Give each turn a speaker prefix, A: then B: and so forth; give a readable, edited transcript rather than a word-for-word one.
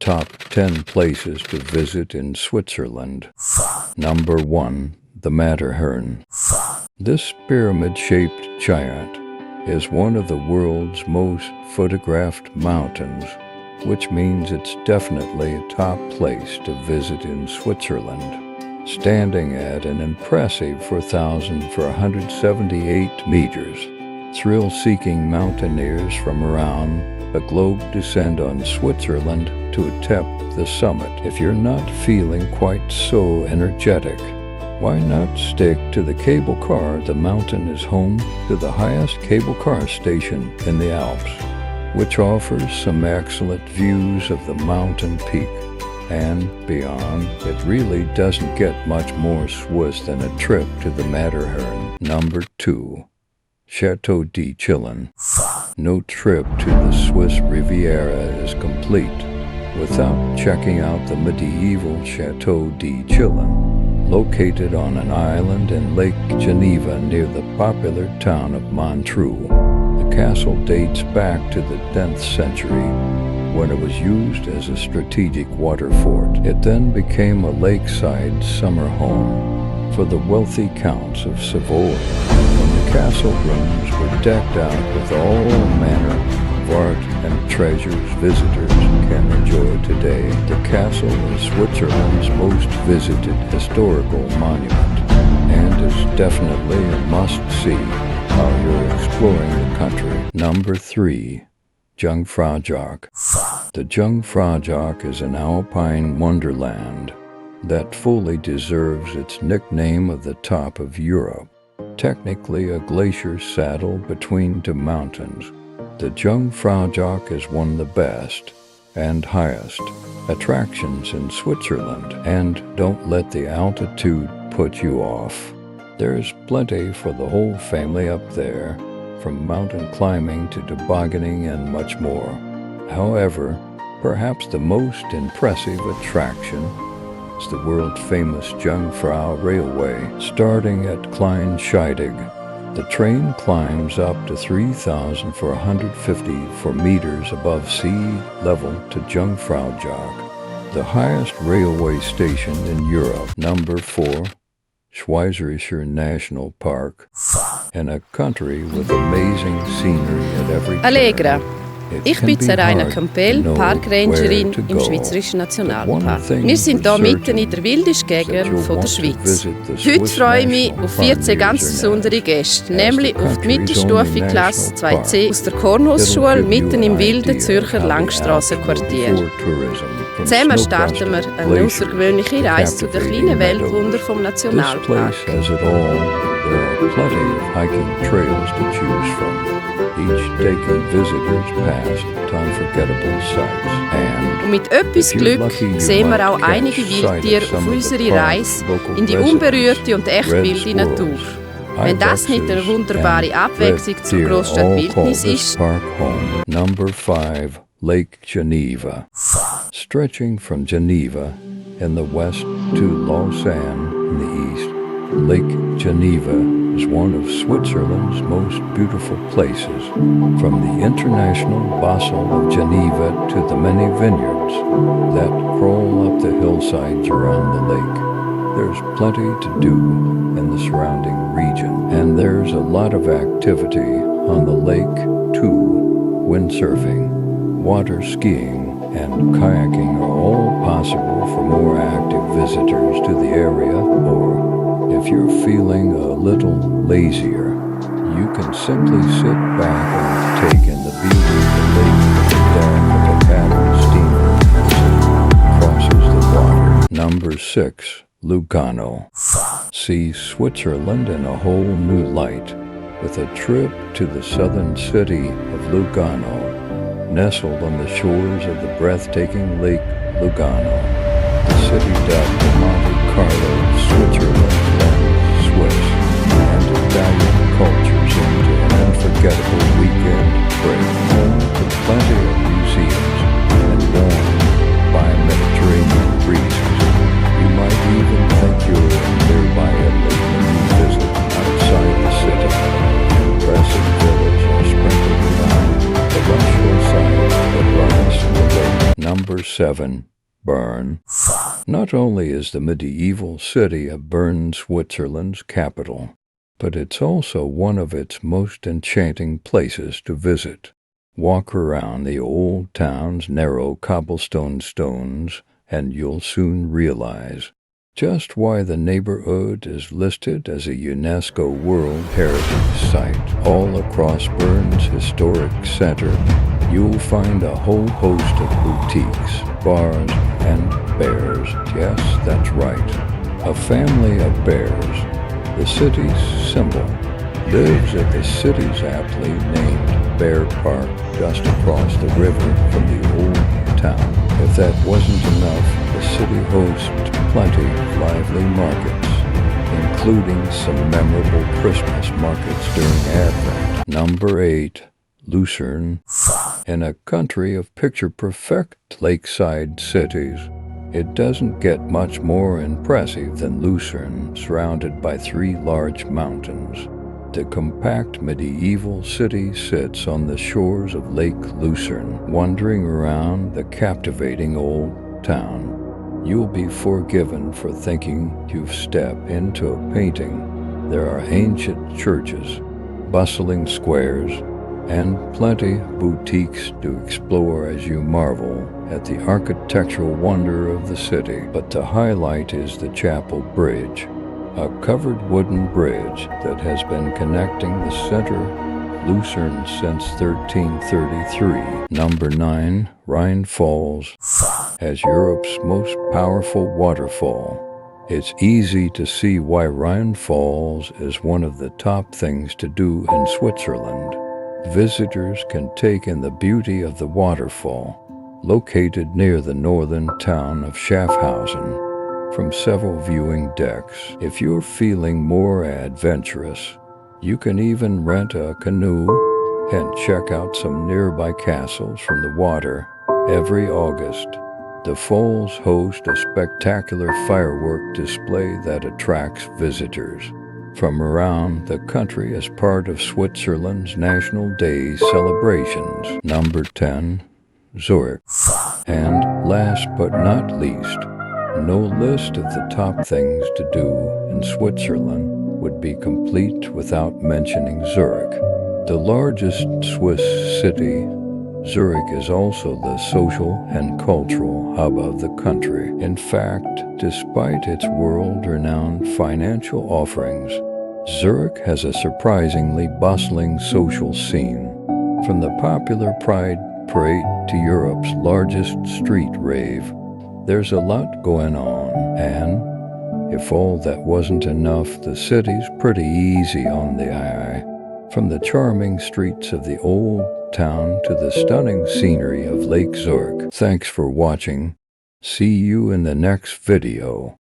A: top 10 places to visit in Switzerland. Number 1. The Matterhorn. This pyramid-shaped giant is one of the world's most photographed mountains, which means it's definitely a top place to visit in Switzerland. Standing at an impressive 4,478 meters, thrill-seeking mountaineers from around the globe descend on Switzerland to attempt the summit. If you're not feeling quite so energetic, why not stick to the cable car? The mountain is home to the highest cable car station in the Alps, which offers some excellent views of the mountain peak and beyond. It really doesn't get much more Swiss than a trip to the Matterhorn. Number 2. Chateau de Chillon. No trip to the Swiss Riviera is complete without checking out the medieval Chateau de Chillon, located on an island in Lake Geneva near the popular town of Montreux. The castle dates back to the 10th century, when it was used as a strategic water fort. It then became a lakeside summer home for the wealthy counts of Savoy. When the castle rooms were decked out with all manner of art and treasures visitors can enjoy today, the castle is Switzerland's most visited historical monument and is definitely a must-see while you're exploring the country. Number 3. Jungfraujoch. The Jungfraujoch is an alpine wonderland that fully deserves its nickname of the top of Europe. Technically a glacier saddle between two mountains, the Jungfraujoch is one of the best and highest attractions in Switzerland, and don't let the altitude put you off. There's plenty for the whole family up there, from mountain climbing to tobogganing and much more. However, perhaps the most impressive attraction is the world-famous Jungfrau Railway. Starting at Kleinscheidegg, the train climbs up to 3,454 meters above sea level to Jungfraujoch, the highest railway station in Europe. Number 4. Schweizerischer National Park. In a country with amazing scenery at every
B: Allegra.
A: turn,
B: Ich bin Seraina Campbell, Parkrangerin im Schweizerischen Nationalpark. Wir sind hier mitten in der wildesten Gegend von der Schweiz. Heute freue ich mich auf 14 ganz besondere Gäste, nämlich auf die Mittelstufenklasse 2C aus der Kornhausschule mitten im wilden Zürcher Langstrassenquartier. Zusammen starten wir eine außergewöhnliche Reise zu den kleinen Weltwundern vom Nationalpark.
A: Each taking visitors past unforgettable sights.
B: Und mit etwas Glück sehen wir auch einige Wildtiere auf unserer Reise in die unberührte und echt wilde Natur. Wenn das nicht eine wunderbare Abwechslung zur Großstadt Wildnis ist.
A: Number 5. Lake Geneva. Stretching from Geneva in the west to Lausanne in the east, Lake Geneva is one of Switzerland's most beautiful places. From the international bustle of Geneva to the many vineyards that crawl up the hillsides around the lake, there's plenty to do in the surrounding region. And there's a lot of activity on the lake too. Windsurfing, water skiing, and kayaking are all possible for more active visitors to the area, or if you're feeling a little lazier, you can simply sit back and take in the beauty of the lake at the dock of a paddle steamer as it crosses the water. Number 6. Lugano. See Switzerland in a whole new light with a trip to the southern city of Lugano, nestled on the shores of the breathtaking Lake Lugano. The city dubbed the Monte Carlo of Switzerland blends Swiss and Italian cultures into an unforgettable weekend break, home to plenty of museums and warmed by Mediterranean breezes. You might even think you're in nearby Italy when you visit outside the city. An impressive village are sprinkled around the lush hillsides that rise to the lake. Number 7. 7. Bern. Not only is the medieval city of Bern Switzerland's capital, but it's also one of its most enchanting places to visit. Walk around the old town's narrow cobblestone stones, and you'll soon realize just why the neighborhood is listed as a UNESCO World Heritage Site. All across Bern's historic center, you'll find a whole host of boutiques, bars, and bears. Yes, that's right. A family of bears, the city's symbol, lives at the city's aptly named Bear Park just across the river from the old town. If that wasn't enough, the city hosts plenty of lively markets, including some memorable Christmas markets during Advent. Number 8. Lucerne. In a country of picture-perfect lakeside cities, it doesn't get much more impressive than Lucerne, surrounded by 3 large mountains. The compact medieval city sits on the shores of Lake Lucerne. Wandering around the captivating old town, you'll be forgiven for thinking you've stepped into a painting. There are ancient churches, bustling squares, and plenty of boutiques to explore as you marvel at the architectural wonder of the city. But the highlight is the Chapel Bridge, a covered wooden bridge that has been connecting the center of Lucerne since 1333. Number 9. Rhine Falls. As Europe's most powerful waterfall, it's easy to see why Rhine Falls is one of the top things to do in Switzerland. Visitors can take in the beauty of the waterfall, located near the northern town of Schaffhausen, from several viewing decks. If you're feeling more adventurous, you can even rent a canoe and check out some nearby castles from the water. Every August, the falls host a spectacular firework display that attracts visitors from around the country as part of Switzerland's National Day celebrations. Number 10. Zurich. And last but not least, no list of the top things to do in Switzerland would be complete without mentioning Zurich. The largest Swiss city, Zurich is also the social and cultural hub of the country. In fact, despite its world-renowned financial offerings, Zurich has a surprisingly bustling social scene. From the popular Pride Parade to Europe's largest street rave, there's a lot going on, and if all that wasn't enough, the city's pretty easy on the eye. From the charming streets of the old town to the stunning scenery of Lake Zurich. Thanks for watching. See you in the next video.